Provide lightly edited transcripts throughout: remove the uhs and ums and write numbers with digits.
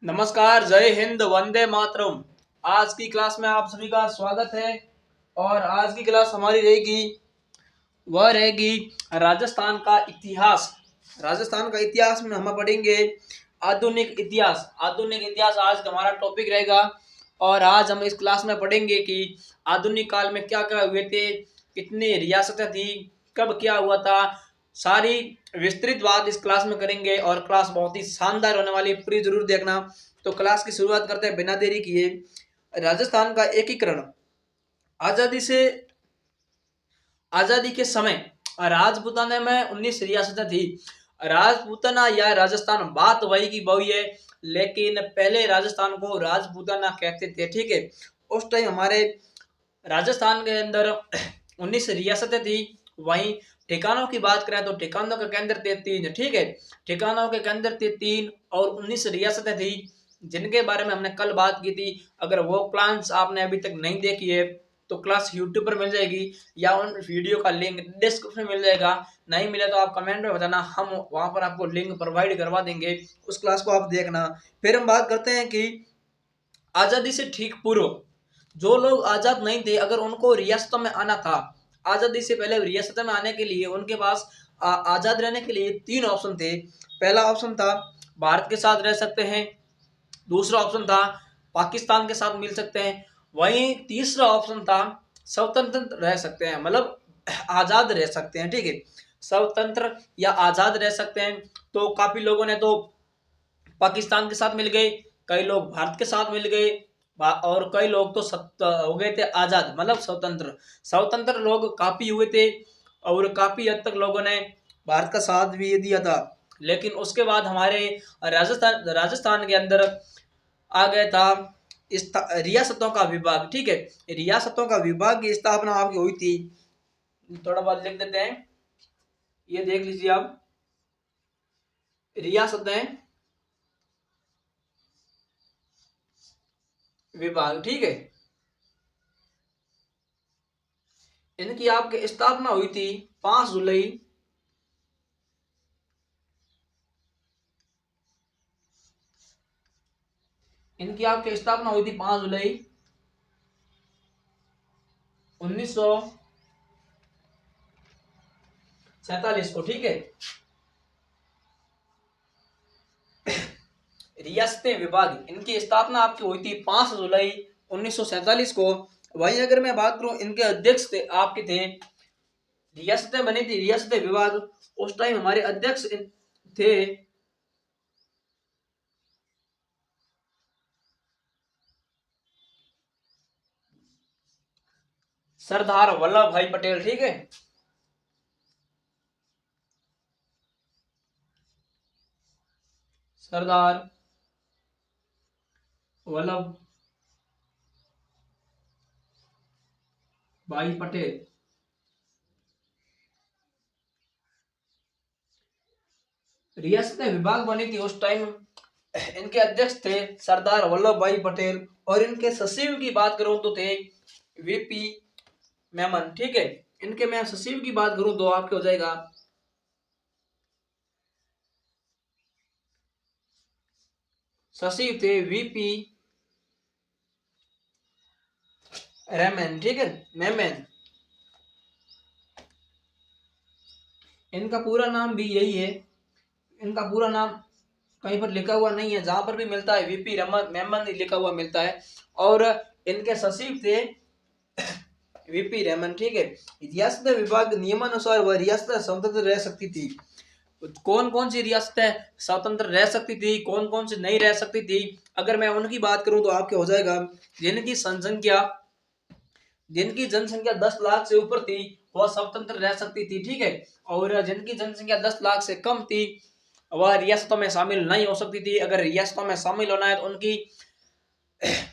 नमस्कार, जय हिंद, वंदे मातरम। आज की क्लास में आप सभी का स्वागत है। और आज की क्लास हमारी रहेगी राजस्थान का इतिहास। राजस्थान का इतिहास में हम पढ़ेंगे आधुनिक इतिहास। आधुनिक इतिहास आज हमारा टॉपिक रहेगा। और आज हम इस क्लास में पढ़ेंगे कि आधुनिक काल में क्या क्या हुए थे, कितनी रियासतें थी, कब क्या हुआ था, सारी विस्तृत बात इस क्लास में करेंगे। और क्लास बहुत ही शानदार होने वाली है, पूरी जरूर देखना। तो क्लास की शुरुआत करते हैं बिना देरी किए। राजस्थान का एकीकरण। आजादी से आजादी के समय राजपूताना में 19 रियासतें थी। राजपूताना या राजस्थान बात वही की वही है, लेकिन पहले राजस्थान को राजपूताना कहते थे। ठीक है, उस टाइम हमारे राजस्थान के अंदर 19 रियासतें थी। वहीं ठिकानों की बात करें तो ठिकानों के केंद्र थे 3। ठीक है, ठिकानों के केंद्र थे 3 और 19 रियासतें थी, जिनके बारे में हमने कल बात की थी। अगर वो क्लास आपने अभी तक नहीं देखी है तो क्लास यूट्यूब पर मिल जाएगी या उन वीडियो का लिंक डिस्क्रिप्शन में मिल जाएगा। नहीं मिले तो आप कमेंट में बताना, हम वहां पर आपको लिंक प्रोवाइड करवा देंगे, उस क्लास को आप देखना। फिर हम बात करते हैं कि आजादी से ठीक पूर्व जो लोग आजाद नहीं थे, अगर उनको रियासतों में आना था, आजादी से पहले रियासतों में आने के लिए उनके पास आजाद रहने के लिए 3 ऑप्शन थे। पहला ऑप्शन था भारत के साथ रह सकते हैं, दूसरा ऑप्शन था पाकिस्तान के साथ मिल सकते हैं, वहीं तीसरा ऑप्शन था स्वतंत्र रह सकते हैं, मतलब आजाद रह सकते हैं। ठीक है, स्वतंत्र या आजाद रह सकते हैं। तो काफी लोगों ने तो पाकिस्तान के साथ मिल गए, कई लोग भारत के साथ मिल गए, और कई लोग तो हो गए थे आजाद, मतलब स्वतंत्र। स्वतंत्र लोग काफी हुए थे और काफी हद तक लोगों ने भारत का साथ भी दिया था। लेकिन उसके बाद हमारे राजस्थान के अंदर आ गया था रियासतों का विभाग। ठीक है, रियासतों का विभाग की स्थापना आपकी हुई थी। थोड़ा बहुत लिख देते हैं, ये देख लीजिए आप, रियासतें विभाग। ठीक है, इनकी आपकी स्थापना हुई थी 5 जुलाई इनकी आपकी स्थापना हुई थी 5 जुलाई 1947 को। ठीक है, रियासतें विभाग इनकी स्थापना आपकी हुई थी 5 जुलाई 1947 को। वहीं अगर मैं बात करूं, इनके अध्यक्ष थे आपके थे, रियासतें बनी थी रियासतें विभाग, उस टाइम हमारे अध्यक्ष थे सरदार वल्लभ भाई पटेल। ठीक है, सरदार वल्लभ भाई पटेल। रियासतें विभाग बनी थी उस टाइम, इनके अध्यक्ष थे सरदार वल्लभ भाई पटेल। और इनके सचिव की बात करूं तो थे वीपी मेमन। ठीक है, इनके मैं सचिव की बात करूं तो आपके हो जाएगा सचिव थे वीपी रेमन। ठीक है, मेमन, इनका पूरा नाम भी यही है। इनका पूरा नाम कहीं पर लिखा हुआ नहीं है, जहां पर भी मिलता है वीपी रमन मेमन लिखा हुआ मिलता है। और इनके सचिव थे वीपी रेमन। ठीक है, रियासत विभाग नियमानुसार वह रियासत स्वतंत्र रह सकती थी। कौन कौन सी रियासतें स्वतंत्र रह सकती थी, कौन कौन सी नहीं रह सकती थी, अगर मैं उनकी बात करूं तो आपके हो जाएगा जिनकी जनसंख्या जिनकी जनसंख्या 10 लाख से ऊपर थी वह स्वतंत्र रह सकती थी। ठीक है, और जिनकी जनसंख्या 10 लाख से कम थी वह रियासतों में शामिल नहीं हो सकती थी। अगर रियासतों में शामिल होना है तो उनकी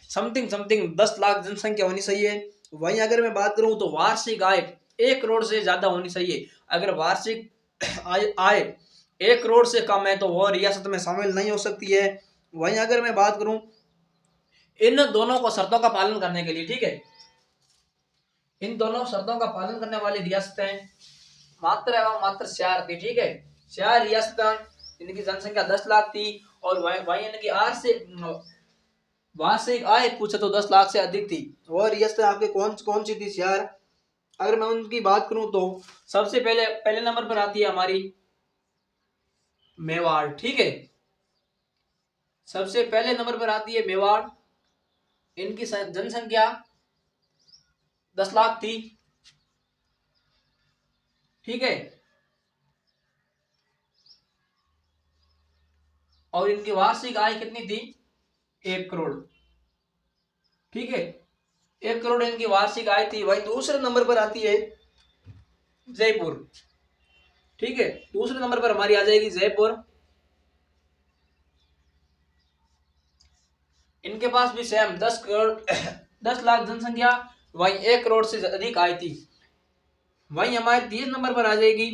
समथिंग समथिंग 10 लाख जनसंख्या होनी चाहिए। वहीं अगर मैं बात करूं तो वार्षिक आय 1 करोड़ से ज्यादा होनी चाहिए। अगर वार्षिक आय 1 करोड़ से कम है तो वह रियासत में शामिल नहीं हो सकती है। वहीं अगर मैं बात करूं इन दोनों को शर्तों का पालन करने के लिए, ठीक है, इन दोनों शर्तों का पालन करने वाली रियासतें मात्र एवं मात्र 4 थी। ठीक है, 4 रियासतें, इनकी जनसंख्या 10 लाख थी और वहीं इनकी आय से वार्षिक आय पूछे तो 10 लाख से अधिक थी। और रियासतें आपके कौन कौन सी थी यार? अगर मैं उनकी बात करूं तो सबसे पहले पहले नंबर पर आती है हमारी मेवाड़, ठीक है। सबसे पहले नंबर पर आती है मेवाड़। इनकी जनसंख्या 10 लाख थी, ठीक है। और इनकी वार्षिक आय कितनी थी? 1 करोड़, ठीक है। 1 करोड़ इनकी वार्षिक आय थी। वही दूसरे नंबर पर आती है जयपुर, ठीक है। दूसरे नंबर पर हमारी आ जाएगी जयपुर। इनके पास भी सेम 10 करोड़ 10 लाख जनसंख्या, वही 1 करोड़ से अधिक आय थी। वही हमारे 3 नंबर पर आ जाएगी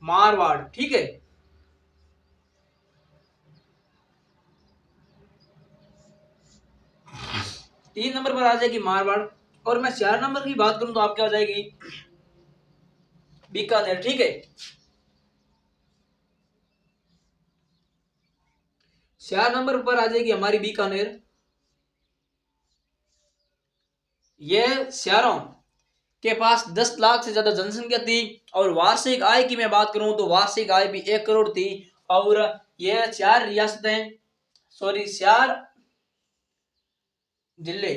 मारवाड़, ठीक है। 3 नंबर पर आ जाएगी मारवाड़। और मैं 4 नंबर की बात करूं तो आपके आ जाएगी बीकानेर, ठीक है। 4 नंबर पर आ जाएगी हमारी बीकानेर। यह शहरों के पास 10 लाख से ज्यादा जनसंख्या थी। और वार्षिक आय की मैं बात करूं तो वार्षिक आय भी 1 करोड़ थी। और यह 4 रियासतें, सॉरी 4 जिले,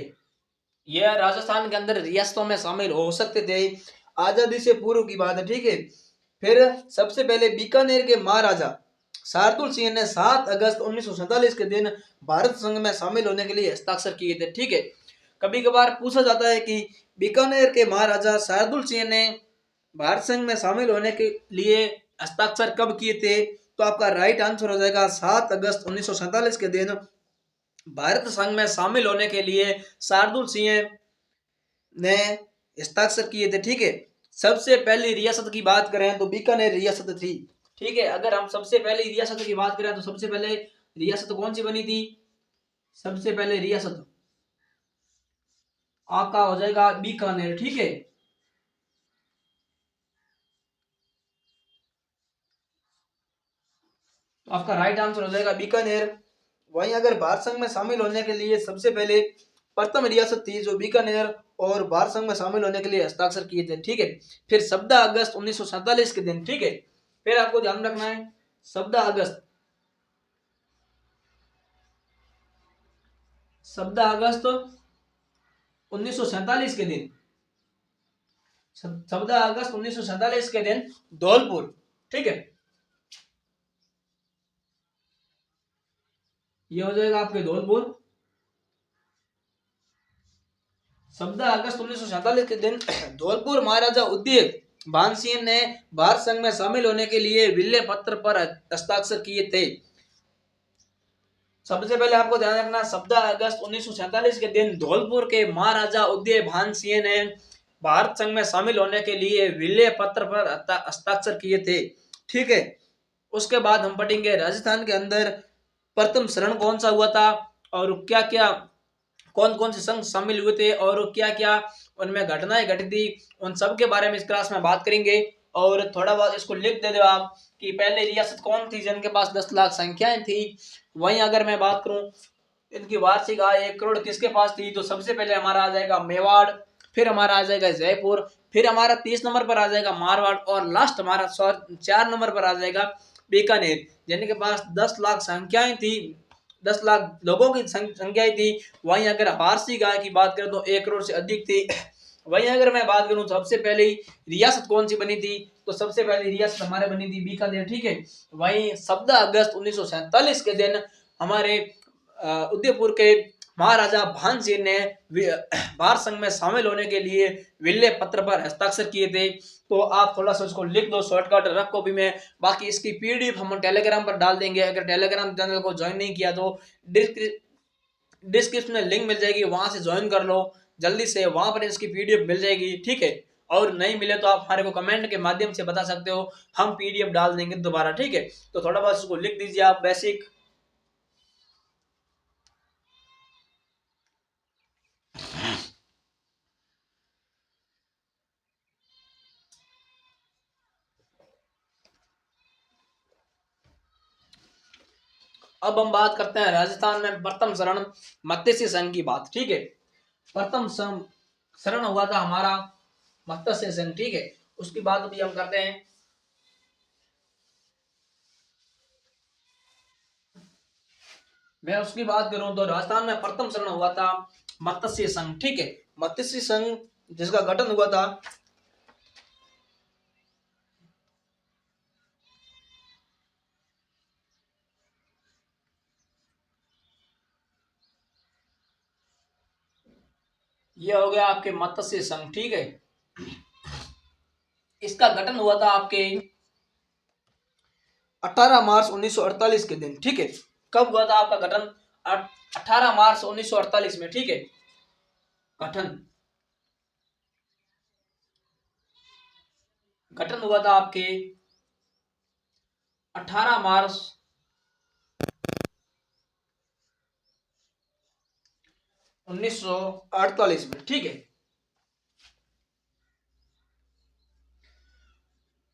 यह राजस्थान के अंदर रियासतों में शामिल हो सकते थे। आजादी से पूर्व की बात है, ठीक है। फिर सबसे पहले बीकानेर के महाराजा शार्दुल सिंह ने 7 अगस्त 1947 के दिन भारत संघ में शामिल होने के लिए हस्ताक्षर किए थे, ठीक है। कभी कभार पूछा जाता है कि बीकानेर के महाराजा शार्दुल सिंह ने भारत संघ में शामिल होने के लिए हस्ताक्षर कब किए थे? तो आपका राइट आंसर हो जाएगा 7 अगस्त 1947 के दिन भारत संघ में शामिल होने के लिए शार्दुल सिंह ने हस्ताक्षर किए थे, ठीक है। सबसे पहली रियासत की बात करें तो बीकानेर रियासत थी, ठीक है। अगर हम सबसे पहली रियासत की बात करें तो सबसे पहले रियासत कौन सी बनी थी? सबसे पहले रियासत आपका हो जाएगा बीकानेर, ठीक है। तो आपका राइट आंसर हो जाएगा बीकानेर। वहीं अगर भारत संघ में शामिल होने के लिए सबसे पहले प्रथम रियासत थी जो बीकानेर, और भारत संघ में शामिल होने के लिए हस्ताक्षर किए थे, ठीक है। फिर 14 अगस्त 1947 के दिन, ठीक है। फिर आपको ध्यान रखना है 14 अगस्त, 14 अगस्त 1947 के दिन, 14 अगस्त 1947 के दिन धौलपुर, ठीक है। ये हो जाएगा आपके धौलपुर। 14 अगस्त 1947 के दिन धौलपुर महाराजा उदय भानसिंह ने भारत संघ में शामिल होने के लिए विल्ले पत्र पर हस्ताक्षर किए थे। सबसे पहले आपको ध्यान रखना 14 अगस्त 1947 के दिन धौलपुर के महाराजा उदय भान सिंह ने भारत संघ में शामिल होने के लिए विल्ले पत्र पर हस्ताक्षर किए थे, ठीक है। उसके बाद हम पढ़ेंगे राजस्थान के अंदर प्रथम शरण कौन सा हुआ था, और क्या क्या कौन कौन से संघ शामिल हुए थे, और क्या क्या उनमें घटनाएं घटी थी, उन सब के बारे में इस क्लास में बात करेंगे। और थोड़ा बहुत इसको लिख दे दो आप कि पहले रियासत कौन थी जिनके पास 10 लाख संख्याएं थी। वहीं अगर मैं बात करूं इनकी वार्षिक आय 1 करोड़ किसके पास थी, तो सबसे पहले हमारा आ जाएगा मेवाड़, फिर हमारा आ जाएगा जयपुर, फिर हमारा 30 नंबर पर आ जाएगा मारवाड़, और लास्ट हमारा 4 नंबर पर आ जाएगा बीकानेर, जिनके पास 10 लाख संख्याएं थी, 10 लाख लोगों की संख्या थी। वहीं अगर वार्षिक आय की बात करें तो 1 करोड़ से अधिक थी। वहीं अगर मैं बात करूं सबसे पहले रियासत कौन सी बनी थी, तो सबसे पहली रियासत हमारे बनी थी बीकानेर, ठीक है। वहीं 14 अगस्त 1947 के दिन हमारे उदयपुर के महाराजा भान सिंह ने भारत संघ में शामिल होने के लिए विल्ले पत्र पर हस्ताक्षर किए थे। तो आप थोड़ा सा उसको लिख दो शॉर्टकट रफ कॉपी में। बाकी इसकी पीडीएफ हम टेलीग्राम पर डाल देंगे। अगर टेलीग्राम चैनल को ज्वाइन नहीं किया तो डिस्क्रिप्शन में लिंक मिल जाएगी, वहां से ज्वाइन कर लो जल्दी से, वहां पर इसकी पीडीएफ मिल जाएगी, ठीक है। और नहीं मिले तो आप हमारे को कमेंट के माध्यम से बता सकते हो, हम पीडीएफ डाल देंगे दोबारा, ठीक है। तो थोड़ा बहुत इसको लिख दीजिए आप बेसिक। अब हम बात करते हैं राजस्थान में प्रथम शरण मत्स्य संघ की बात। ठीक है, प्रथम शरण हुआ था हमारा मत्स्य संघ। ठीक है, उसकी बात भी हम करते हैं। मैं उसकी बात करूं तो राजस्थान में प्रथम शरण हुआ था मत्स्य संघ। ठीक है, मत्स्य संघ जिसका गठन हुआ था ये हो गया आपके मत्स्य संघ। ठीक है, इसका गठन हुआ था आपके 18 मार्च 1948 के दिन। ठीक है, कब हुआ था आपका गठन? 18 मार्च 1948 में। ठीक है, गठन गठन हुआ था आपके 18 मार्च 1948 में। ठीक है,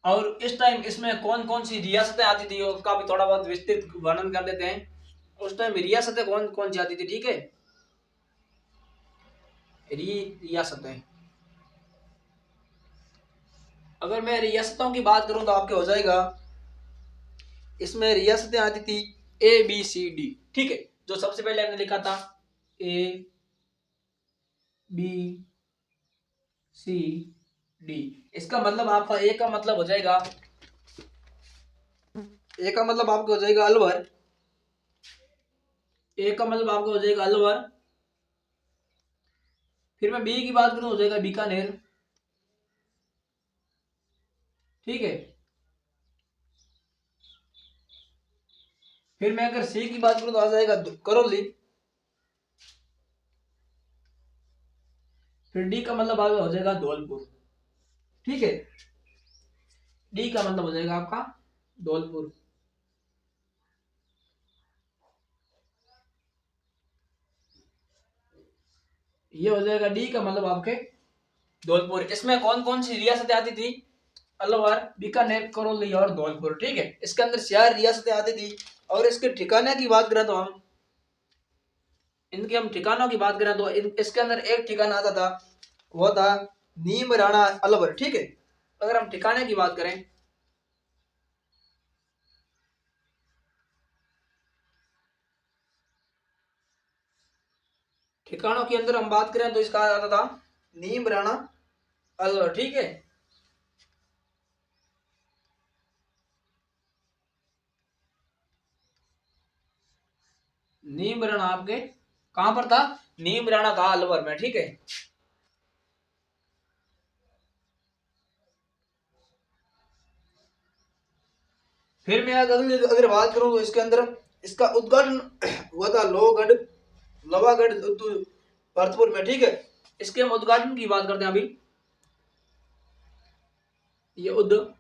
और इस टाइम इसमें कौन कौन सी रियासतें आती थी उसका भी थोड़ा बहुत विस्तृत वर्णन कर देते हैं। उस टाइम रियासतें कौन कौन सी आती थी? ठीक है, रियासतें, अगर मैं रियासतों की बात करूं तो आपके हो जाएगा, इसमें रियासतें आती थी ABCD। ठीक है, जो सबसे पहले हमने लिखा था ABCD, इसका मतलब आपका ए का मतलब हो जाएगा, ए का मतलब आपको हो जाएगा अलवर। ए का मतलब आपको हो जाएगा अलवर। फिर मैं बी की बात करूं हो जाएगा बीकानेर। ठीक है, फिर मैं अगर सी की बात करूं तो आ जाएगा करौली। फिर डी का मतलब आगे हो जाएगा धौलपुर। ठीक है, डी का मतलब हो जाएगा आपका धौलपुर। ये हो जाएगा डी का मतलब आपके धौलपुर। इसमें कौन कौन सी रियासतें आती थी? अलवर, बीकानेर, करौली और धौलपुर। ठीक है, इसके अंदर 4 रियासतें आती थी। और इसके ठिकाने की बात करें तो हम ठिकानों की बात करें तो इसके अंदर एक ठिकाना आता था, वो था नीम राणा अलवर। ठीक है, अगर हम ठिकाने की बात करें ठिकानों के अंदर हम बात करें तो इसका आता था नीम राणा अलवर। ठीक है, नीम राणा आपके कहां पर था? नीम राणा था अलवर में। ठीक है, फिर मैं अगर बात करूं तो इसके अंदर इसका उद्घाटन हुआ था लोहगढ़ लवागढ़ भरतपुर में। ठीक है, इसके हम उद्घाटन की बात करते हैं अभी। ये उद्घाटन,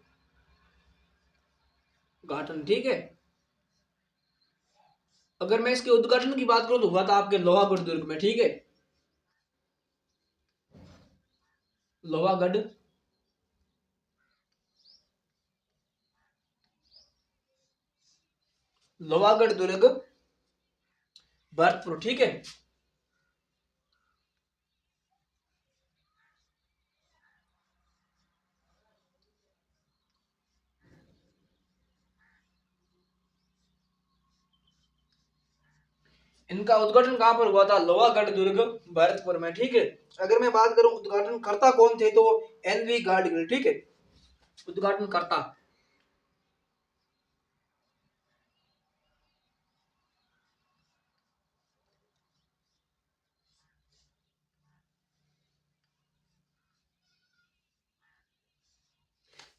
ठीक है, अगर मैं इसके उद्घाटन की बात करूं तो हुआ था आपके लोहागढ़ दुर्ग में। ठीक है, लोहागढ़ लोहागढ़ दुर्ग भरतपुर। ठीक है, इनका उद्घाटन कहां पर हुआ था? लोहागढ़ दुर्ग भरतपुर में। ठीक है, अगर मैं बात करूं उद्घाटन करता कौन थे तो NV गाडगिल। ठीक है, उद्घाटन करता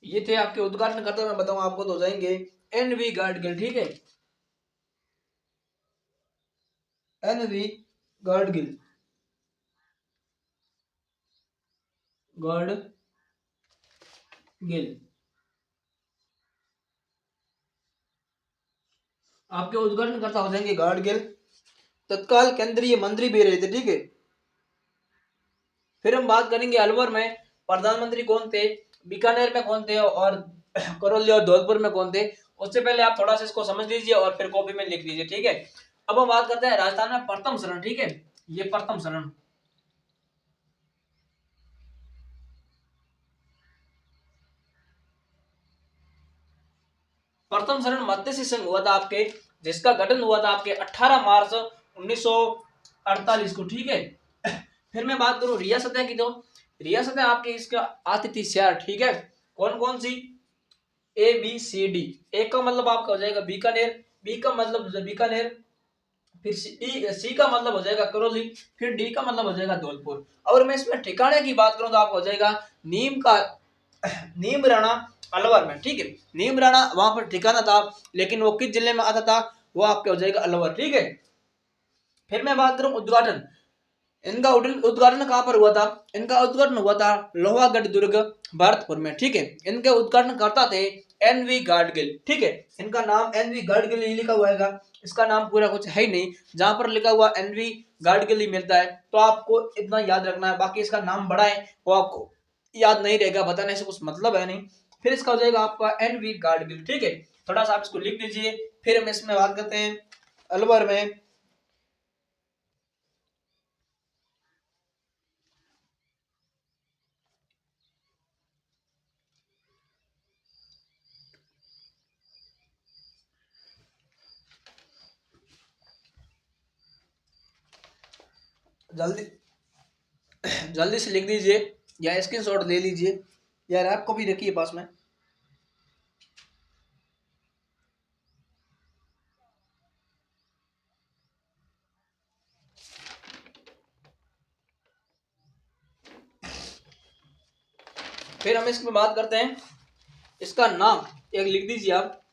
ये थे आपके उद्घाटन करता, मैं बताऊं आपको तो हो जाएंगे NV गाडगिल। ठीक है, NV गाडगिल गाडगिल आपके उद्घाटन करता हो जाएंगे गाडगिल। तत्काल केंद्रीय मंत्री भी रहे थे। ठीक है, फिर हम बात करेंगे अलवर में प्रधानमंत्री कौन थे, बीकानेर में कौन थे, और करौली और धौलपुर में कौन थे, उससे पहले आप थोड़ा सा इसको समझ लीजिए और फिर कॉपी में लिख लीजिए, ठीक है। अब हम बात करते हैं राजस्थान में प्रथम शरण, ठीक है। ये प्रथम शरण, प्रथम शरण मत्स्य संघ हुआ था आपके, जिसका गठन हुआ था आपके 18 मार्च 1948 को, ठीक है। फिर मैं बात करूं रियासतें की, तो रियासतें आपके इसका आतिथ्य शहर, ठीक है। कौन कौन सी? ABCD। ए का मतलब आपका हो जाएगा बीकानेर, बी का मतलब बीकानेर, फिर सी का मतलब हो जाएगा करौली, फिर डी का मतलब हो जाएगा धौलपुर। और मैं इसमें ठिकाने की बात करूं तो आपको हो जाएगा नीम का नीम राणा अलवर में, ठीक है। नीम राणा वहां पर ठिकाना था, लेकिन वो किस जिले में आता था? वो आपके हो जाएगा अलवर, ठीक है। फिर मैं बात करूं उद्घाटन, इनका उद्घाटन कहां पर हुआ था? इनका उद्घाटन हुआ था लोहागढ़ दुर्ग भरतपुर में, ठीक है। इनके उद्घाटन करता थे NV गाडगिल, ठीक है। इनका नाम NV गाडगिल ही लिखा हुआ है, इसका नाम पूरा कुछ है ही नहीं, जहां पर लिखा हुआ NV गाडगिल ही मिलता है, तो आपको इतना याद रखना है। बाकी इसका नाम बड़ा है, वो आपको याद नहीं रहेगा, बताने से कुछ मतलब है नहीं। फिर इसका हो जाएगा आपका NV गाडगिल, ठीक है। थोड़ा सा आप इसको लिख लीजिए। फिर हम इसमें बात करते हैं अलवर में, जल्दी जल्दी से लिख दीजिए या स्क्रीनशॉट ले लीजिए या रैप को भी रखिए पास में। फिर हम इसमें बात करते हैं इसका नाम, एक लिख दीजिए आप।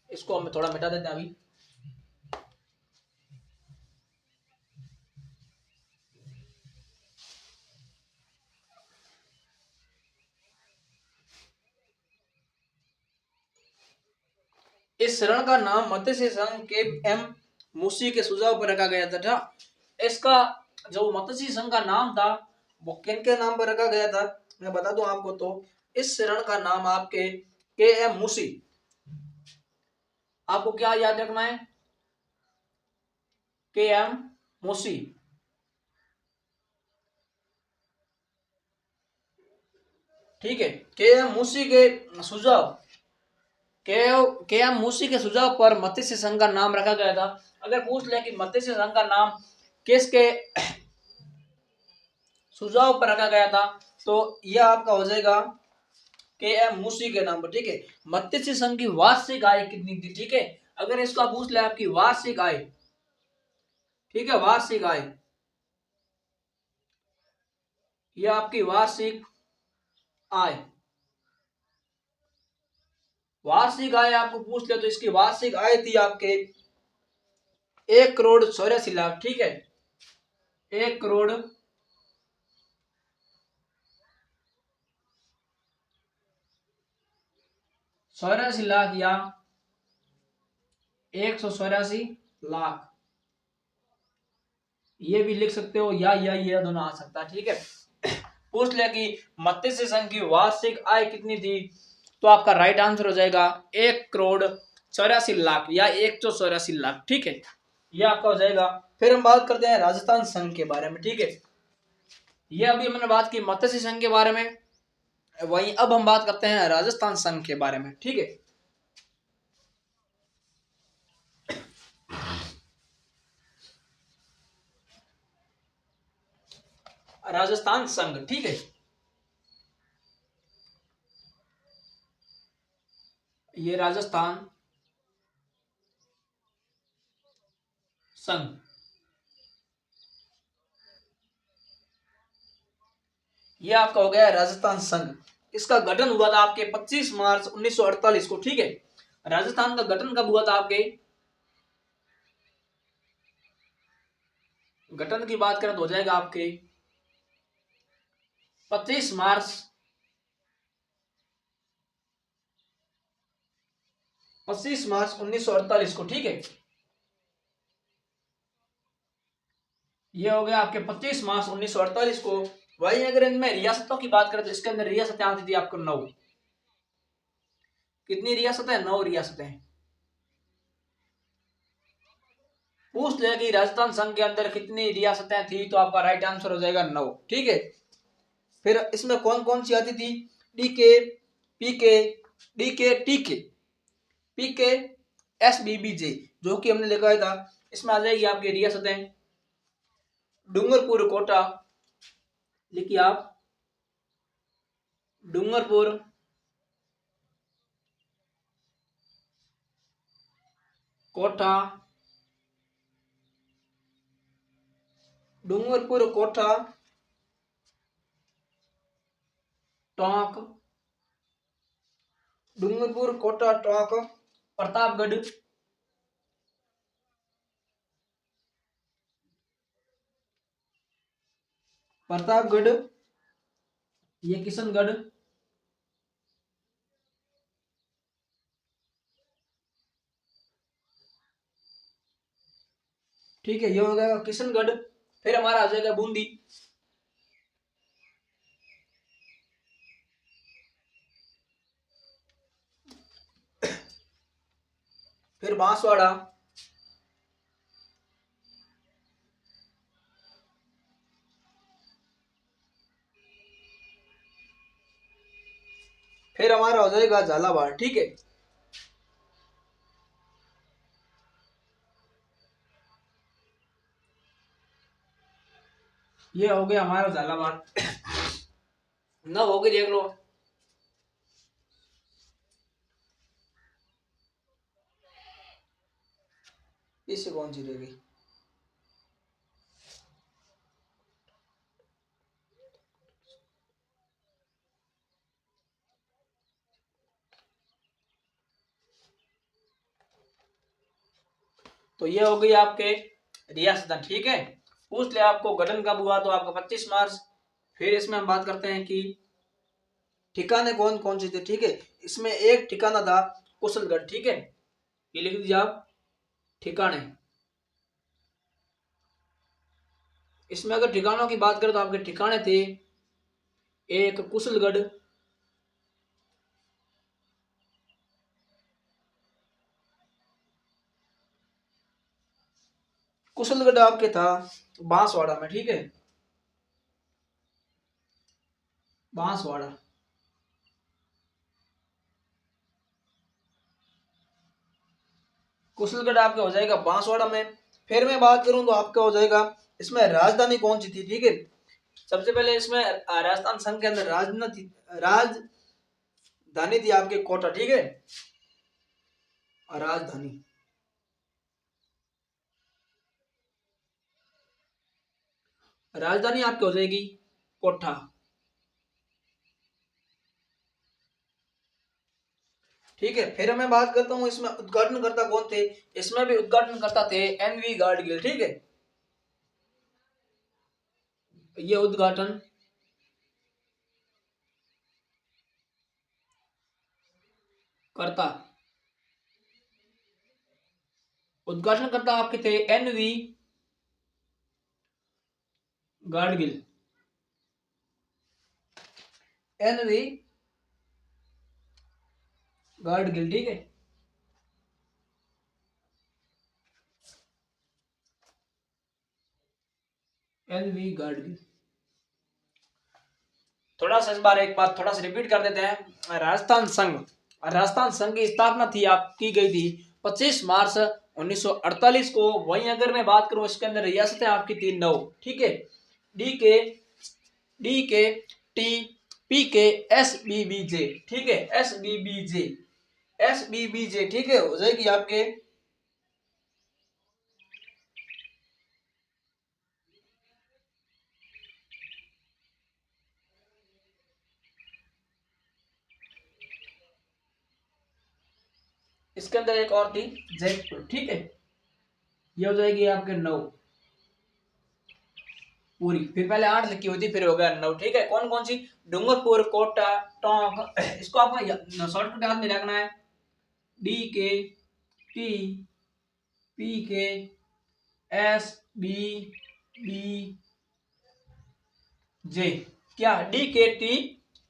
इसको हम थोड़ा मिटा देते हैं अभी। इस शरण का नाम मत्स्य संघ के एम मुसी के सुझाव पर रखा गया था। इसका जो मत्स्य संघ का नाम था वो किन के नाम पर रखा गया था, मैं बता दूं आपको। तो इस शरण का नाम आपके KM मुसी, आपको क्या याद रखना है? KM मुसी, ठीक है। KM मुसी के सुझाव, KM मुसी के सुझाव पर मत्स्य संघ का नाम रखा गया था। अगर पूछ ले कि मत्स्य संघ का नाम किसके सुझाव पर रखा गया था, तो यह आपका हो जाएगा KM मुसी के नाम पर, ठीक है। मत्स्य संघ की वार्षिक आय कितनी थी, ठीक है। अगर इसका पूछ ले आपकी वार्षिक आय, ठीक है, वार्षिक आय, यह आपकी वार्षिक आय, वार्षिक आय आपको पूछ ले तो इसकी वार्षिक आय थी आपके 1,84,00,000, ठीक है। 1,84,00,000 या 184,00,000, ये भी लिख सकते हो या ये दोनों आ सकता है, ठीक है। पूछ लिया कि मत्स्य संघ की वार्षिक आय कितनी थी, तो आपका राइट आंसर हो जाएगा 1,84,00,000 या 184,00,000, ठीक है। ये आपका हो जाएगा। फिर हम बात करते हैं राजस्थान संघ के बारे में, ठीक है। ये अभी मैंने बात की मत्स्य संघ के बारे में, वहीं अब हम बात करते हैं राजस्थान संघ के बारे में, ठीक है। राजस्थान संघ, ठीक है। ये राजस्थान संघ, ये आपका हो गया राजस्थान संघ। इसका गठन हुआ था आपके 25 मार्च 1948 को, ठीक है। राजस्थान का गठन कब हुआ था आपके? गठन की बात करें तो हो जाएगा आपके 25 मार्च 1948 को, ठीक है। ये हो गया आपके 25 मार्च 1948 को। वही अगर इनमें रियासतों की बात करें तो इसके अंदर रियासतें आती थी आपको 9। कितनी रियासतें? 9 रियासतें। पूछ ले कि राजस्थान संघ के अंदर कितनी रियासतें थी, तो आपका राइट आंसर हो जाएगा 9। ठीक है। फिर इसमें कौन कौन सी आती थी? डीके, पीके, डीके, टीके, पीके, एसबीबीजे, जो कि हमने लिखा था। इसमें आ जाएगी आपकी रियासतें। डूंगरपुर कोटा, लिखिए आप, डूंगरपुर, कोटा, डूंगरपुर, कोटा, टोंक, डूंगरपुर, कोटा, टोंक, प्रतापगढ़, प्रतापगढ़, ये किशनगढ़, ठीक है, ये हो जाएगा किशनगढ़। फिर हमारा आ जाएगा बूंदी, फिर बांसवाड़ा, फिर हमारा हो जाएगा झालावाड़। ठीक है। ये हो गया हमारा झालावाड़। नौ हो गई, देख लो। इससे कौन सी रहेगी? तो ये हो गई आपके रियासत। ठीक है। पूछ ले आपको गठन कब हुआ, तो आपका 25 मार्च। फिर इसमें हम बात करते हैं कि ठिकाने कौन कौन से थे। ठीक है। इसमें एक ठिकाना था कुशलगढ़। ठीक है, ये लिख दीजिए आप, ठिकाने। इसमें अगर ठिकानों की बात करें तो आपके ठिकाने थे, एक कुशलगढ़, कुशलगढ़ आपके था बांसवाड़ा में। ठीक है, बांसवाड़ा। कुशलगढ़ आपका हो जाएगा बांसवाड़ा में। फिर मैं बात करूं तो आपका हो जाएगा, इसमें राजधानी कौन सी थी? ठीक है, सबसे पहले इसमें राजस्थान संघ के अंदर राजधानी थी आपके कोटा। ठीक है, राजधानी, राजधानी आपकी हो जाएगी कोटा। ठीक है। फिर मैं बात करता हूँ इसमें उद्घाटनकर्ता कौन थे। इसमें भी उद्घाटनकर्ता थे एनवी गाडगिल। ठीक है, ये उद्घाटन करता, उद्घाटनकर्ता आपके थे एनवी गाडगिल, एनवी गाडगिल। ठीक है, एनवी गाडगिल। थोड़ा सा इस बार एक बात थोड़ा सा रिपीट कर देते हैं। राजस्थान संघ, राजस्थान संघ की स्थापना थी आप की गई थी 25 मार्च 1948 को। वहीं अगर मैं बात करूं, इसके अंदर रियासतें आपकी थी 9। ठीक है, D K T, P K, S B B J. ठीक है, S B B J, S B B J. ठीक है, हो जाएगी आपके, इसके अंदर एक और थी जयपुर। ठीक है, ये हो जाएगी आपके 9 पूरी। फिर पहले 8 लिखी हुई थी, फिर हो गया 9। ठीक है, कौन कौन सी? डूंगरपुर, कोटा, टोंक। इसको आपको शॉर्टकट याद में रखना है, D K T, P K, S B B J. क्या? D K T,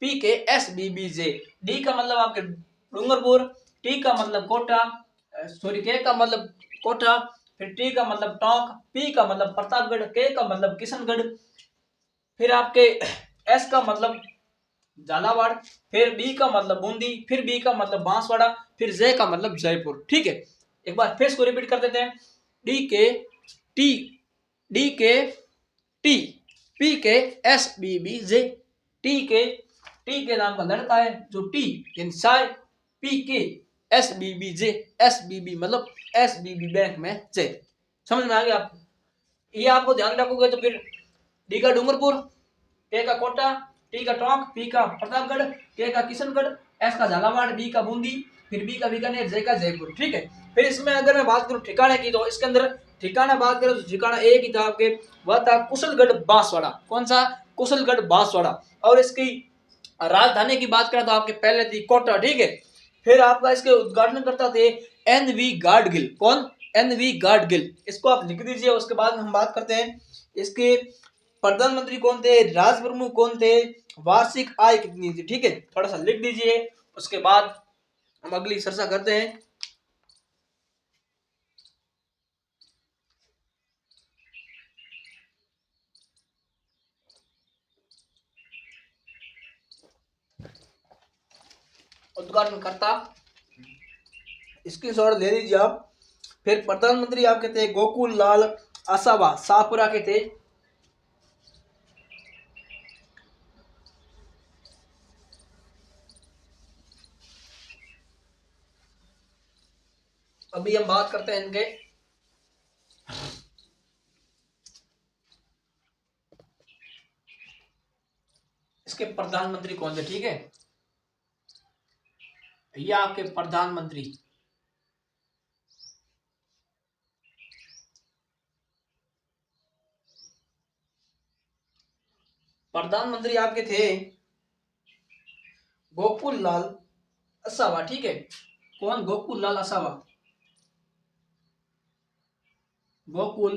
P K, S B B J. D का मतलब आपके डूंगरपुर, टी का मतलब कोटा, सॉरी के का मतलब कोटा, फिर टी का मतलब टोंक, पी का मतलब प्रतापगढ़, के का मतलब किशनगढ़, फिर आपके एस का मतलब झालावाड़, फिर बी का मतलब बूंदी, फिर बी का मतलब बांसवाड़ा, फिर जे का मतलब जयपुर। ठीक है, एक बार फिर इसको रिपीट कर देते हैं। D K T, D K T, P K S B B J, T के नाम का लड़का है जो टी यानी साय, P K S B B J, S B B मतलब एस बी बी बैंक में जे। समझ में आ गया आपको? ये आपको ध्यान रखोगे तो फिर डी का डूंगरपुर, के का कोटा, टी का टोंक, पी का प्रतापगढ़, के का किशनगढ़, एस का झालावाड़, बी का बूंदी, फिर बी का बीकानेर, जे का जयपुर। ठीक है, फिर इसमें अगर मैं बात करूं ठिकाने की तो इसके अंदर ठिकाना बात करें तो ठिकाना एक ही था आपके, वह था कुशलगढ़ बांसवाड़ा। कौन सा? कुशलगढ़ बांसवाड़ा। और इसकी राजधानी की बात करें तो आपके पहले थी कोटा। ठीक है, फिर आपका इसके उद्घाटन करता थे एन वी गाडगिल। कौन? N V Gadgil. इसको आप लिख दीजिए। उसके बाद हम बात करते हैं इसके प्रधानमंत्री कौन थे, राज प्रमुख कौन थे, वार्षिक आय कितनी थी। ठीक है, थोड़ा सा लिख दीजिए। उसके बाद हम अगली चर्चा करते हैं। उद्घाटन करता स्क्रीनशॉट ले लीजिए आप। फिर प्रधानमंत्री आपके थे गोकुल लाल आसावा, शाहपुरा के थे। अभी हम बात करते हैं इनके इसके प्रधानमंत्री कौन थे। ठीक है, ये आपके प्रधानमंत्री प्रधानमंत्री आपके थे गोकुल लाल असावा। ठीक है, कौन? गोकुल लाल असावा। गोकुल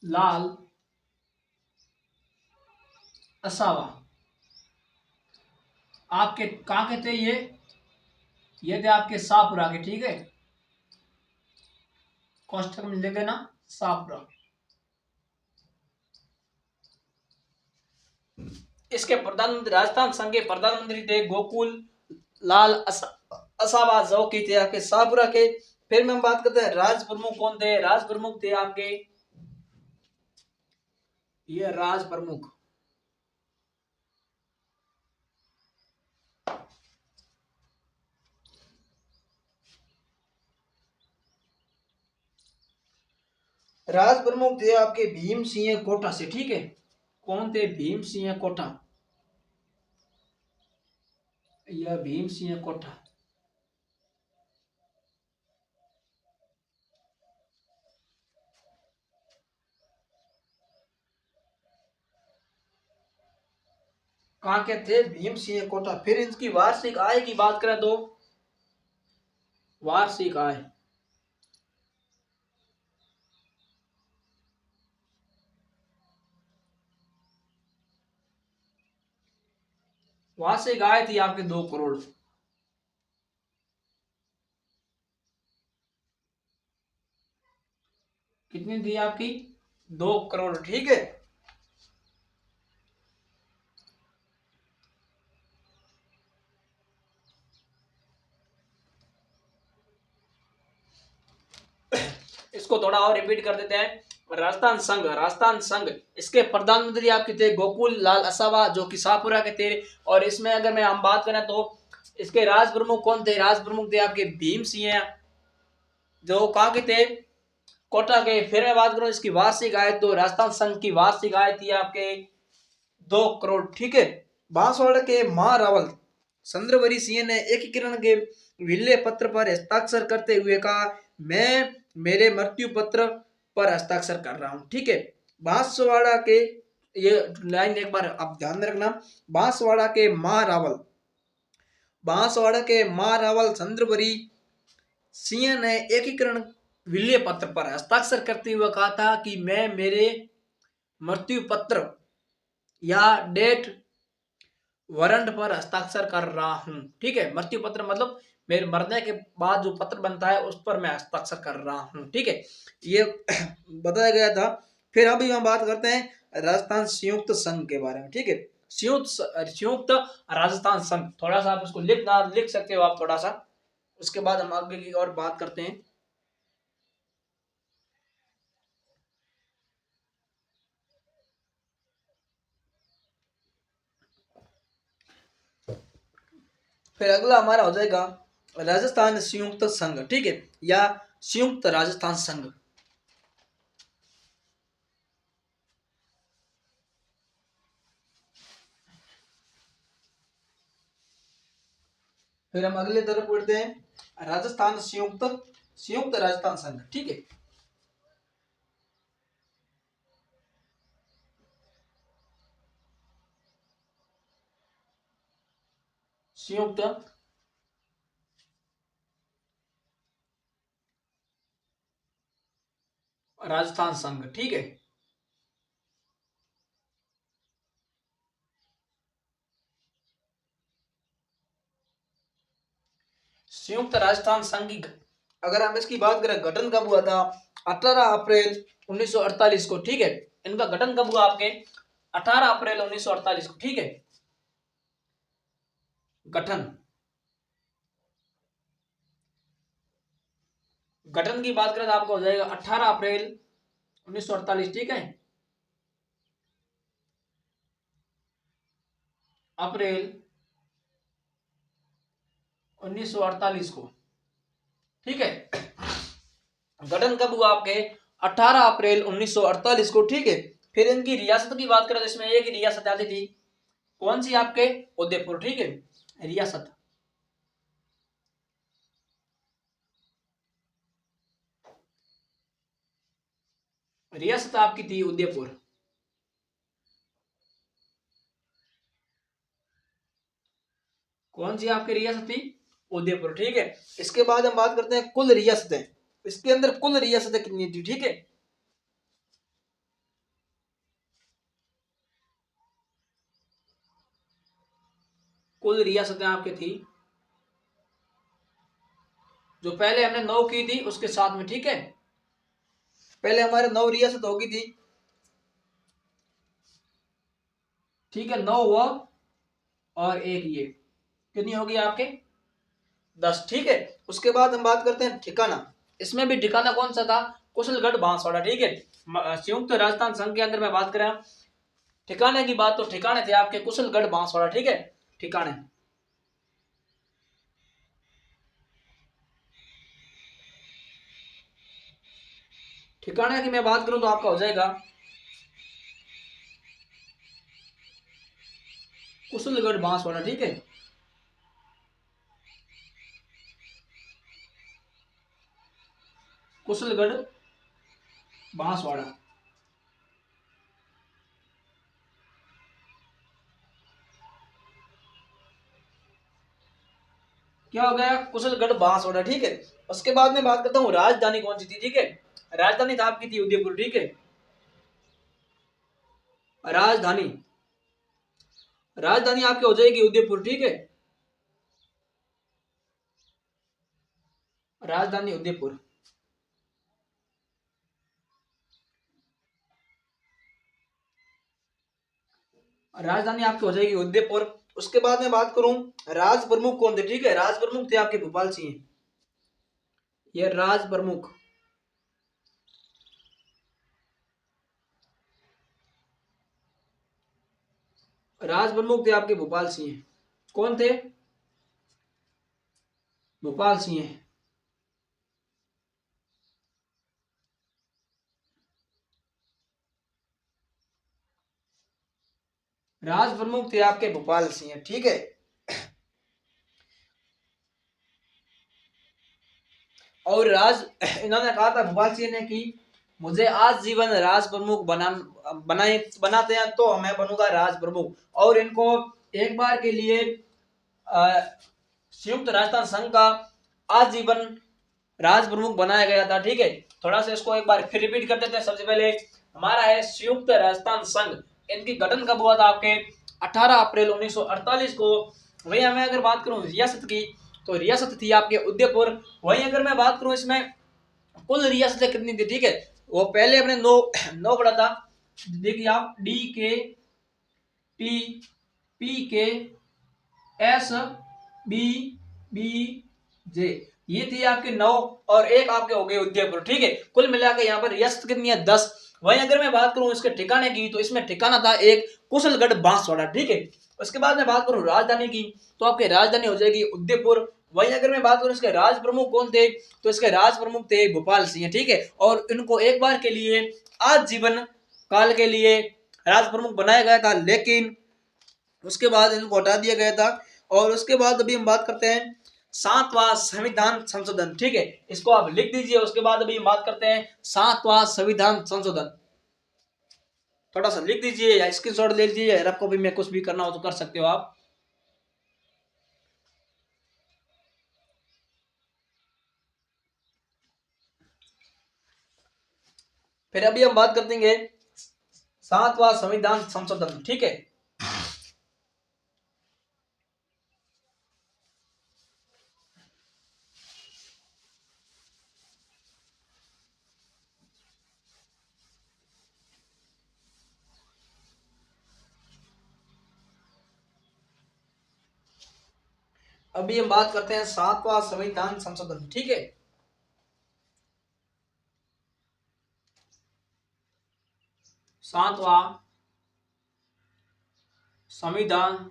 लाल असावा आपके कहाँ के थे ये थे आपके शाहपुरा के। ठीक है, कोष्ठक में लिख देना शाहपुरा। इसके प्रधानमंत्री राजस्थान संघ के प्रधानमंत्री थे गोकुल लाल असावा, जो की थे आपके शाहपुरा के। फिर में हम बात करते हैं राज प्रमुख कौन थे। राज प्रमुख थे आपके ये राज प्रमुख राज प्रमुख थे आपके भीम सिंह कोटा से। ठीक है, कौन थे? भीम सिंह कोटा। यह भीम सिंह कोटा। कहाँ के थे? भीम सिंह कोटा। फिर इनकी वार्षिक आय की बात करें तो वार्षिक आय वार्षिक आय थी आपके 2 करोड़। कितनी थी आपकी? 2 करोड़। ठीक है, इसको थोड़ा और रिपीट कर देते हैं। राजस्थान संघ इसके प्रधानमंत्री आपके थे गोकुल लाल असावा, जो कि शाहपुरा के थे। और इसमें अगर मैं हम बात करें तो इसके राज प्रमुख कौन थे? राज प्रमुख थे आपके भीम सिंह, जो कहाँ के थे? कोटा के। फिर मैं बात करूं इसकी वार्षिक आय तो राजस्थान संघ की वार्षिक आय थी आपके 2 करोड़। ठीक है, बांसवाड़ा के महारावल चंद्रवरी सिंह ने एकीकरण के विल्ले पत्र पर हस्ताक्षर करते हुए कहा, मैं मेरे मृत्यु पत्र पर हस्ताक्षर कर रहा हूं। ठीक है, बांसवाड़ा के ये लाइन एक बार आप ध्यान में रखना। बांसवाड़ा के महारावल चंद्रवरी सिंह ने एकीकरण विल्ले पत्र पर हस्ताक्षर करते हुए कहा था कि मैं मेरे मृत्यु पत्र या डेट वारंट पर हस्ताक्षर कर रहा हूँ। ठीक है, मृत्यु पत्र मतलब मेरे मरने के बाद जो पत्र बनता है उस पर मैं हस्ताक्षर कर रहा हूँ। ठीक है, ये बताया गया था। फिर अभी हम बात करते हैं राजस्थान संयुक्त संघ के बारे में। ठीक है, संयुक्त राजस्थान संघ, थोड़ा सा आप उसको लिख सकते हो आप थोड़ा सा, उसके बाद हम आगे की और बात करते हैं। फिर अगला हमारा हो जाएगा राजस्थान संयुक्त संघ। ठीक है, या संयुक्त राजस्थान संघ। फिर हम अगले तरफ बढ़ते हैं राजस्थान संयुक्त राजस्थान संघ। ठीक है, संयुक्त राजस्थान संघ। ठीक है, संयुक्त राजस्थान संघ की अगर हम इसकी बात करें, गठन कब हुआ था? 18 अप्रैल 1948 को। ठीक है, इनका गठन कब हुआ आपके? 18 अप्रैल 1948 को। ठीक है, गठन गठन की बात करें तो आपका हो जाएगा 18 अप्रैल 1948। ठीक है, अप्रैल 1948 को। ठीक है, गठन कब हुआ आपके? 18 अप्रैल 1948 को। ठीक है, फिर इनकी रियासत की बात करें तो इसमें एक ही रियासत आती थी, कौन सी? आपके उदयपुर। ठीक है, रियासत रियासत आपकी थी उदयपुर। कौन सी आपकी रियासत थी? उदयपुर। ठीक है, इसके बाद हम बात करते हैं कुल रियासतें। इसके अंदर कुल रियासतें कितनी थी? ठीक है, कुल रियासतें आपकी थी, जो पहले हमने 9 की थी उसके साथ में। ठीक है, पहले हमारे 9 रियासत होगी थी। ठीक है, 9 हुआ और एक ये, कितनी होगी आपके? 10। ठीक है, उसके बाद हम बात करते हैं ठिकाना। इसमें भी ठिकाना कौन सा था? कुशलगढ़ बांसवाड़ा। ठीक है, संयुक्त राजस्थान संघ के अंदर में बात करें ठिकाने की बात, तो ठिकाने थे आपके कुशलगढ़ बांसवाड़ा। ठीक है, ठिकाने। ठिकाने की मैं बात करूं तो आपका हो जाएगा कुशलगढ़ बांसवाड़ा। ठीक है, कुशलगढ़ बांसवाड़ा। क्या हो गया? कुशलगढ़ बांसवाड़ा। ठीक है, उसके बाद में बात करता हूँ राजधानी कौन सी थी। ठीक है, राजधानी था आपकी थी उदयपुर। ठीक है, राजधानी राजधानी आपकी हो जाएगी उदयपुर। ठीक है, राजधानी उदयपुर। राजधानी आपकी हो जाएगी उदयपुर। उसके बाद में बात करूं राज प्रमुख कौन थे। ठीक है, राज प्रमुख थे आपके भोपाल सिंह। ये राज प्रमुख, राज प्रमुख थे आपके भोपाल सिंह। कौन थे? भोपाल सिंह। राज प्रमुख थे आपके भोपाल सिंह। ठीक है, और राज इन्होंने कहा था भोपाल सिंह ने कि मुझे आज जीवन राज प्रमुख बनाते हैं तो मैं बनूंगा राज प्रमुख। और इनको एक बार के लिए संयुक्त राजस्थान संघ का आजीवन राज प्रमुख बनाया गया था। ठीक है, थोड़ा सा इसको एक बार फिर रिपीट कर देते हैं। सबसे पहले हमारा है संयुक्त राजस्थान संघ। इनकी गठन कब हुआ था आपके? 18 अप्रैल 1948 को। वहीं मैं अगर बात करूं रियासत की, तो रियासत थी आपके उदयपुर। वहीं अगर मैं बात करूं इसमें कुल रियासतें कितनी थी, ठीक है, वो पहले अपने नौ नौ पढ़ा था। देखिए आप, D K T P K S B B जे, ये थी आपके 9, और एक आपके हो गए उदयपुर, ठीक है। कुल मिलाकर यहाँ पर रियासत कितनी है, 10। वहीं अगर मैं बात करूं इसके ठिकाने की, तो इसमें ठिकाना था एक कुशलगढ़ बांसवाड़ा, ठीक है। उसके बाद मैं बात करूं राजधानी की, तो आपकी राजधानी हो जाएगी उदयपुर। वहीं अगर मैं बात करूं इसके राज प्रमुख कौन थे, तो इसके राज प्रमुख थे भोपाल सिंह, ठीक है। और इनको एक बार के लिए आजीवन काल के लिए राज प्रमुख बनाया गया था, लेकिन उसके बाद इनको हटा दिया गया था। और उसके बाद अभी हम बात करते हैं 7वां संविधान संशोधन, ठीक है, इसको आप लिख दीजिए। उसके बाद अभी हम बात करते हैं 7वां संविधान संशोधन, थोड़ा सा लिख दीजिए या स्क्रीनशॉट ले लीजिए, रफ कॉपी में कुछ भी करना हो तो कर सकते हो आप। फिर अभी हम बात कर देंगे 7वां संविधान संशोधन, ठीक है। अभी हम बात करते हैं 7वां संविधान संशोधन, ठीक है। 7वां संविधान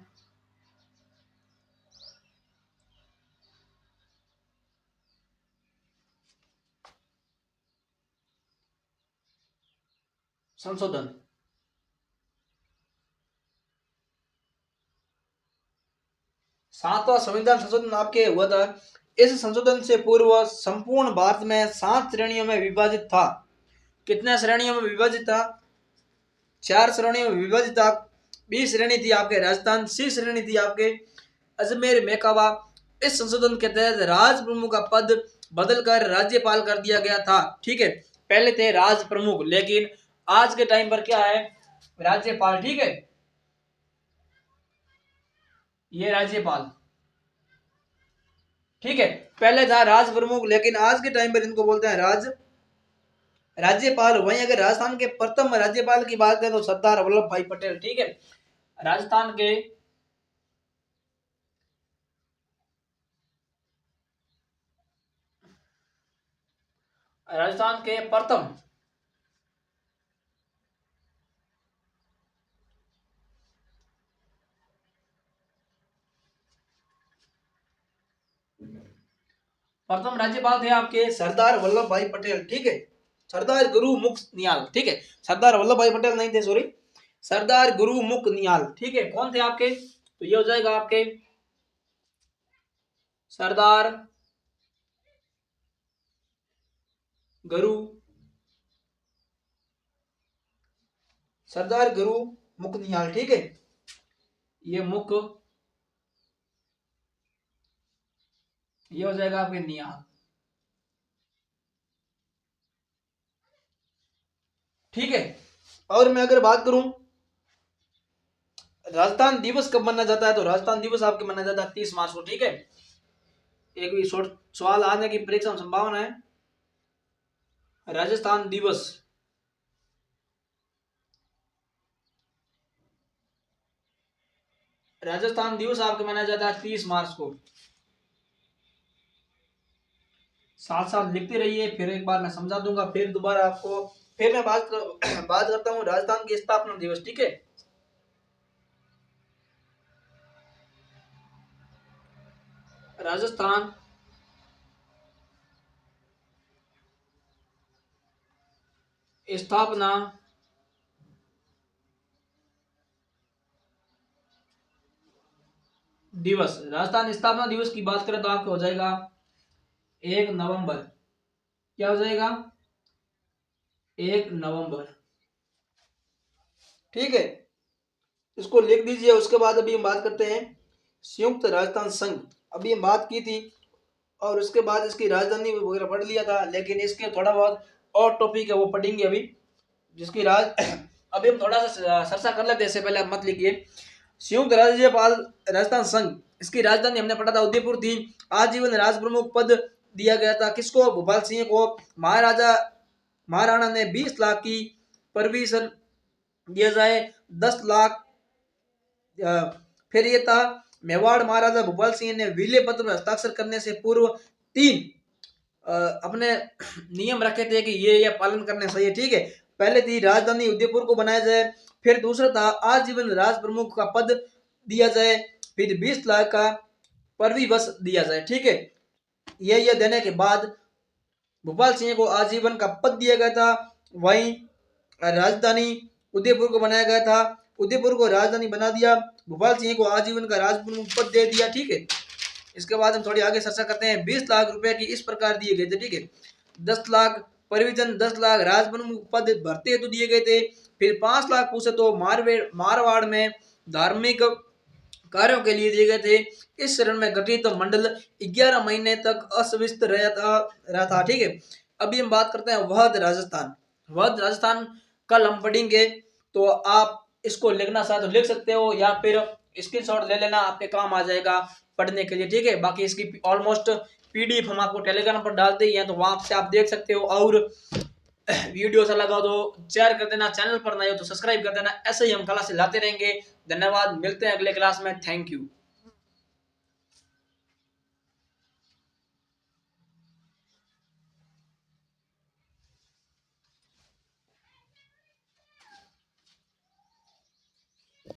संशोधन। 7वां संविधान संशोधन आपके हुआ था। इस संशोधन से पूर्व संपूर्ण भारत में 7 श्रेणियों में विभाजित था। कितने श्रेणियों में विभाजित था, 4 श्रेणियों में विभाजित था। बी श्रेणी थी आपके राजस्थान, सी श्रेणी थी आपके अजमेर मेकावा। इस संशोधन के तहत राज प्रमुख का पद बदलकर राज्यपाल कर दिया गया था, ठीक है। पहले थे राज प्रमुख, लेकिन आज के टाइम पर क्या है, राज्यपाल, ठीक है। ये राज्यपाल, ठीक है। पहले था राज प्रमुख, लेकिन आज के टाइम पर इनको बोलते हैं राज्यपाल। वहीं अगर राजस्थान के प्रथम राज्यपाल की बात करें तो सरदार वल्लभ भाई पटेल, ठीक है। राजस्थान के राजस्थान के प्रथम प्रथम राज्यपाल थे आपके सरदार वल्लभ भाई पटेल, ठीक है। सरदार गुरुमुख निहाल, ठीक है। सरदार वल्लभ भाई पटेल नहीं थे, सॉरी, सरदार गुरुमुख निहाल, ठीक है। कौन थे आपके, तो ये हो जाएगा आपके सरदार गुरु सरदार गुरु मुख निहाल, ठीक है। ये मुख, ये हो जाएगा आपके निहाल, ठीक है। और मैं अगर बात करूं राजस्थान दिवस कब मनाया जाता है, तो राजस्थान दिवस आपके मनाया जाता है 30 मार्च को, ठीक है। एक भी शॉर्ट सवाल आने की परीक्षा में संभावना है। राजस्थान दिवस, राजस्थान दिवस आपके मनाया जाता है 30 मार्च को। साथ साथ लिखते रहिए, फिर एक बार मैं समझा दूंगा, फिर दोबारा आपको। फिर मैं बात करता हूँ राजस्थान की स्थापना दिवस, ठीक है। राजस्थान स्थापना दिवस, राजस्थान स्थापना दिवस की बात करें तो आपको हो जाएगा 1 नवंबर। क्या हो जाएगा, 1 नवंबर, ठीक है। इसको लिख दीजिए। उसके बाद अभी हम बात करते हैं संयुक्त राजस्थान संघ। अभी हम बात की थी, और उसके बाद इसकी राजधानी वगैरह पढ़ लिया था, लेकिन इसके थोड़ा बहुत और टॉपिक है वो पढ़ेंगे अभी, जिसकी राज अभी हम थोड़ा सा चर्चा कर लेते हैं, इससे पहले आप मत लिखिए। संयुक्त राज्यपाल राजस्थान संघ, इसकी राजधानी हमने पढ़ा था उदयपुर थी। आजीवन राज प्रमुख पद दिया गया था किसको? भोपाल सिंह को। महाराणा ने 20 लाख की परमिशन दिया जाए, 10 लाख। फिर ये था मेवाड़ महाराजा भोपाल सिंह ने विलय पत्र में हस्ताक्षर करने से पूर्व 3 अपने नियम रखे थे कि ये पालन करने चाहिए, ठीक है। पहले थी राजधानी उदयपुर को बनाया जाए, फिर दूसरा था आजीवन राज प्रमुख का पद दिया जाए, फिर 20 लाख का परविवश दिया जाए, ठीक है। ये देने के बाद भोपाल सिंह को आजीवन का पद दिया गया था। वहीं राजधानी उदयपुर को बनाया गया था, उदयपुर को राजधानी बना दिया, भोपाल सिंह को आजीवन का राज प्रमुख पद दे दिया, ठीक है। इसके बाद हम थोड़ी आगे चर्चा करते हैं। 20 लाख रुपए की इस प्रकार दिए गए थे, ठीक है। 10 लाख परिविजन, 10 लाख राज प्रमुख पद भरते हेतु दिए गए थे। फिर 5 लाख पूछे तो मारवाड़ में धार्मिक कार्यों के लिए दिए गए थे। इस चरण में गठित मंडल 11 महीने तक अस्वस्थ रहा था, ठीक है। अभी हम बात करते हैं वहद राजस्थान। वहद राजस्थान कल हम पढ़ेंगे, तो आप इसको लिखना चाहे तो लिख सकते हो या फिर स्क्रीनशॉट ले लेना, आपके काम आ जाएगा पढ़ने के लिए, ठीक है। बाकी इसकी ऑलमोस्ट पीडीएफ हम आपको टेलीग्राम पर डालते ही हैं, तो वहां से आप देख सकते हो। और वीडियो अच्छा लगा तो शेयर कर देना, चैनल पर नए हो तो सब्सक्राइब कर देना। ऐसे ही हम क्लास लाते रहेंगे। धन्यवाद, मिलते हैं अगले क्लास में। Thank you.